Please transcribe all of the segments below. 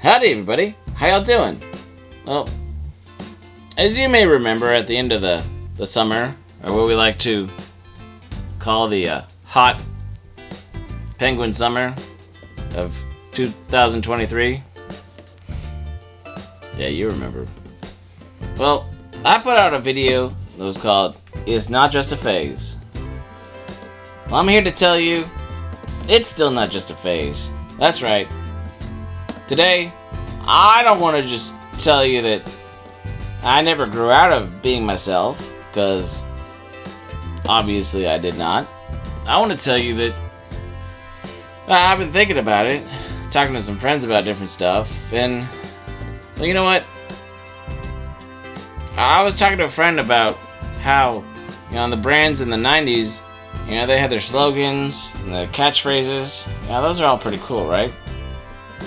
Howdy everybody, how y'all doing? Well, as you may remember at the end of the summer, or what we like to call the hot penguin summer of 2023. Yeah, you remember. Well, I put out a video that was called It's Not Just a Phase. Well, I'm here to tell you, it's still not just a phase. That's right. Today, I don't want to just tell you that I never grew out of being myself, because obviously I did not. I want to tell you that I've been thinking about it, talking to some friends about different stuff, and well, you know what? I was talking to a friend about how, the brands in the 90s, they had their slogans and their catchphrases. Yeah, those are all pretty cool, right?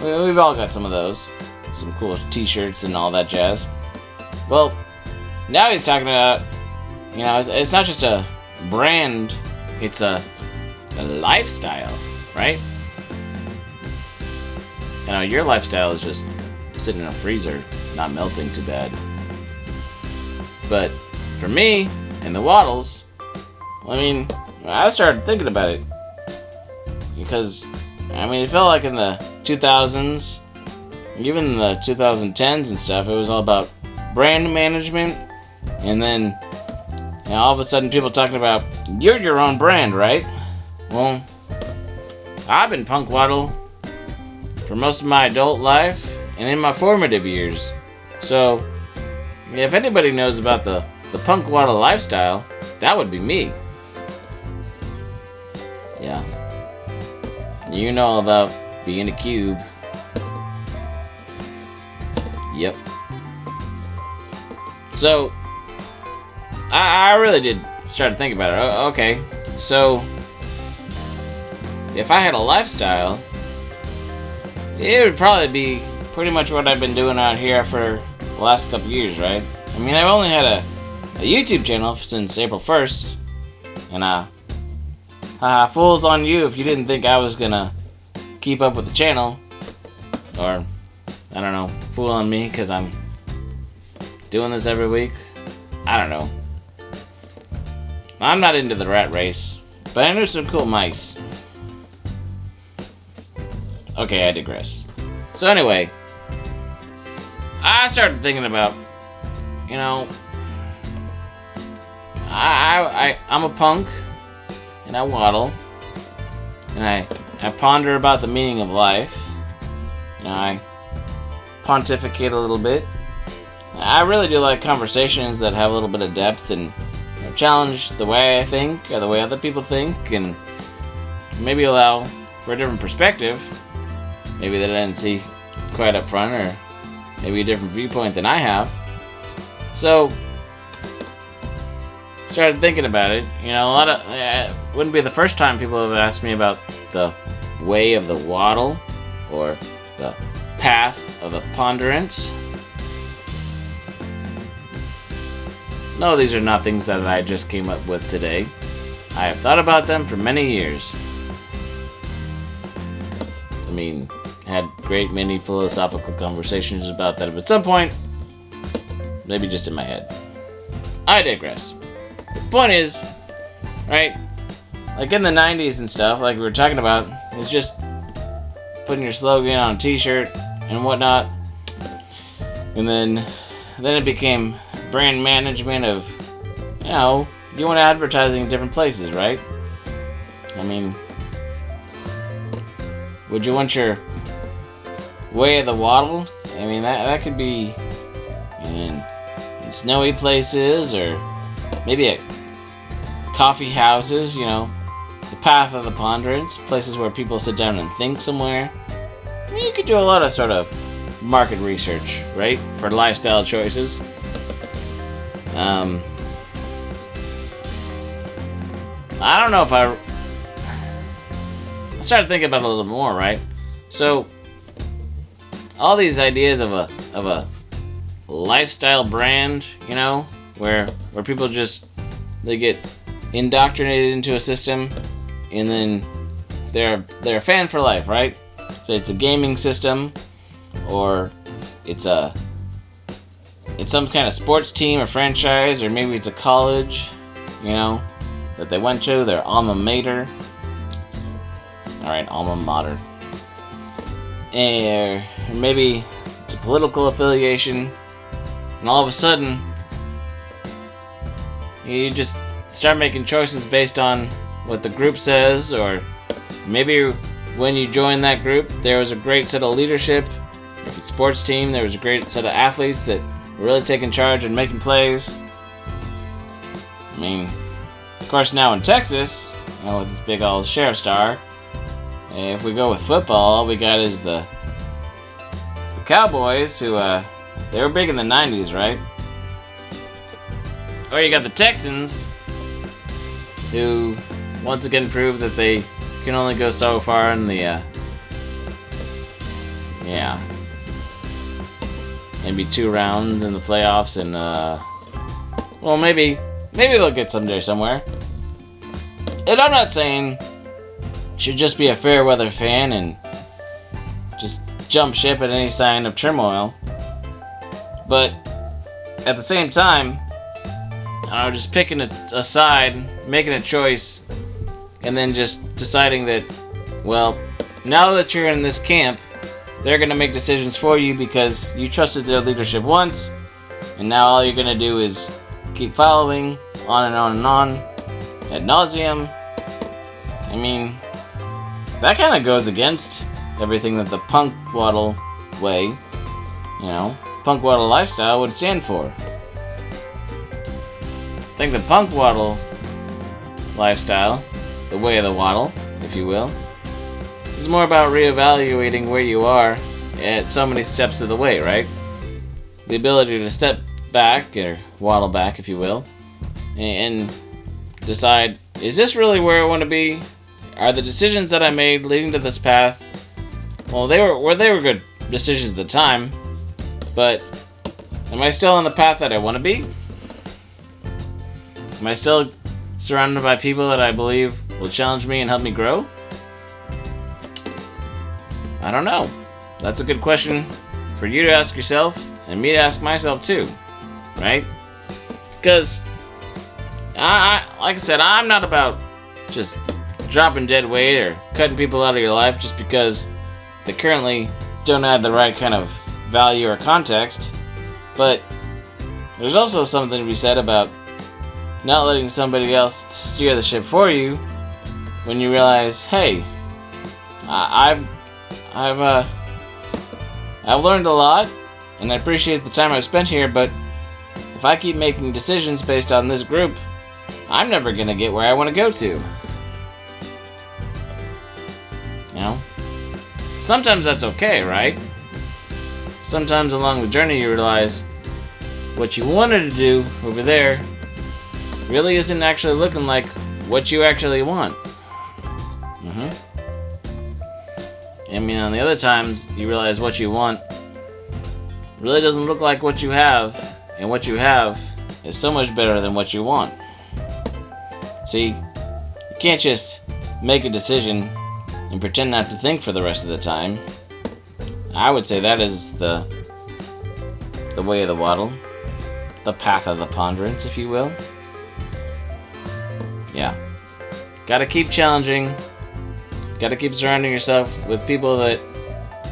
We've all got some of those. Some cool t-shirts and all that jazz. Well, now he's talking about, it's not just a brand, it's a lifestyle, right? Your lifestyle is just sitting in a freezer, not melting too bad. But for me and the Waddles, I started thinking about it. Because, it felt like in the 2000s, even in the 2010s and stuff, it was all about brand management. And then, all of a sudden people talking about, you're your own brand, right? Well, I've been Punk Waddle for most of my adult life and in my formative years. So, if anybody knows about the Punk Waddle lifestyle, that would be me. Yeah. You know all about being a cube. Yep. So, I really did start to think about it. Okay, so if I had a lifestyle, it would probably be pretty much what I've been doing out here for the last couple years, right? I've only had a YouTube channel since April 1st, and fools on you if you didn't think I was gonna keep up with the channel, or I don't know, fool on me because I'm doing this every week. I don't know. I'm not into the rat race, but I know some cool mice. Okay, I digress. So anyway, I started thinking about, I'm a punk, and I waddle, and I ponder about the meaning of life. I pontificate a little bit. I really do like conversations that have a little bit of depth and challenge the way I think or the way other people think, and maybe allow for a different perspective, maybe that I didn't see quite up front, or maybe a different viewpoint than I have. So, started thinking about it. Wouldn't be the first time people have asked me about the way of the waddle, or the path of the ponderance. No, these are not things that I just came up with today. I have thought about them for many years. Had great many philosophical conversations about that, but at some point, maybe just in my head. I digress. The point is, right, like in the 90s and stuff, like we were talking about, it's just putting your slogan on a t-shirt and whatnot. And then it became brand management of, you want advertising in different places, right? Would you want your way of the waddle? That could be in snowy places, or maybe at coffee houses, the path of the ponderance, places where people sit down and think somewhere. You could do a lot of sort of market research, right, for lifestyle choices. I don't know if I started thinking about it a little more, right? So, all these ideas of a lifestyle brand, where people they get indoctrinated into a system, and then they're a fan for life, right? So it's a gaming system, or it's some kind of sports team or franchise, or maybe it's a college, that they went to, their alma mater. Alright, alma mater. Or maybe it's a political affiliation, and all of a sudden, you just start making choices based on what the group says, or maybe when you join that group, there was a great set of leadership. If it's a sports team, there was a great set of athletes that were really taking charge and making plays. I mean, of course, now in Texas, with this big old sheriff star, if we go with football, all we got is the Cowboys, who, they were big in the 90s, right? Or you got the Texans, who once again proved that they can only go so far in the, maybe 2 rounds in the playoffs, and, well, maybe they'll get someday somewhere. And I'm not saying you should just be a fair weather fan and just jump ship at any sign of turmoil. But at the same time, just picking a side, making a choice, and then just deciding that, well, now that you're in this camp, they're going to make decisions for you because you trusted their leadership once, and now all you're going to do is keep following on and on and on ad nauseum. I mean, that kind of goes against everything that the punk Waddle way, punk Waddle lifestyle would stand for. I think the punk Waddle lifestyle, the way of the Waddle, if you will, is more about reevaluating where you are at so many steps of the way, right? The ability to step back, or waddle back, if you will, and decide, is this really where I want to be? Are the decisions that I made leading to this path, well, they were good decisions at the time, but am I still on the path that I want to be? Am I still surrounded by people that I believe will challenge me and help me grow? I don't know. That's a good question for you to ask yourself, and me to ask myself too, right? Because, like I said, I'm not about just dropping dead weight or cutting people out of your life just because they currently don't add the right kind of value or context. But there's also something to be said about not letting somebody else steer the ship for you when you realize, hey, I've learned a lot, and I appreciate the time I've spent here, but if I keep making decisions based on this group, I'm never gonna get where I want to go to. Sometimes that's okay, right? Sometimes along the journey you realize what you wanted to do over there really isn't actually looking like what you actually want. I mean, on the other times, you realize what you want really doesn't look like what you have, and what you have is so much better than what you want. See, you can't just make a decision and pretend not to think for the rest of the time. I would say that is the way of the Waddle. The path of the ponderance, if you will. Yeah. Gotta keep challenging. Gotta keep surrounding yourself with people that,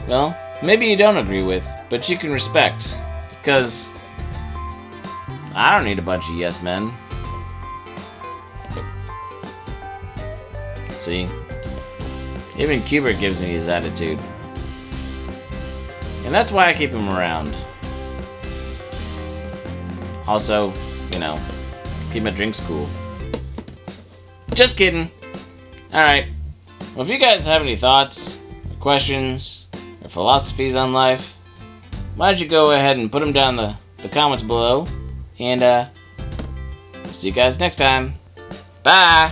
well, maybe you don't agree with, but you can respect. Because I don't need a bunch of yes men. See? Even Cubert gives me his attitude. And that's why I keep him around. Also, keep my drinks cool. Just kidding. Alright. Well, if you guys have any thoughts, or questions, or philosophies on life, why don't you go ahead and put them down in the comments below. And, see you guys next time. Bye!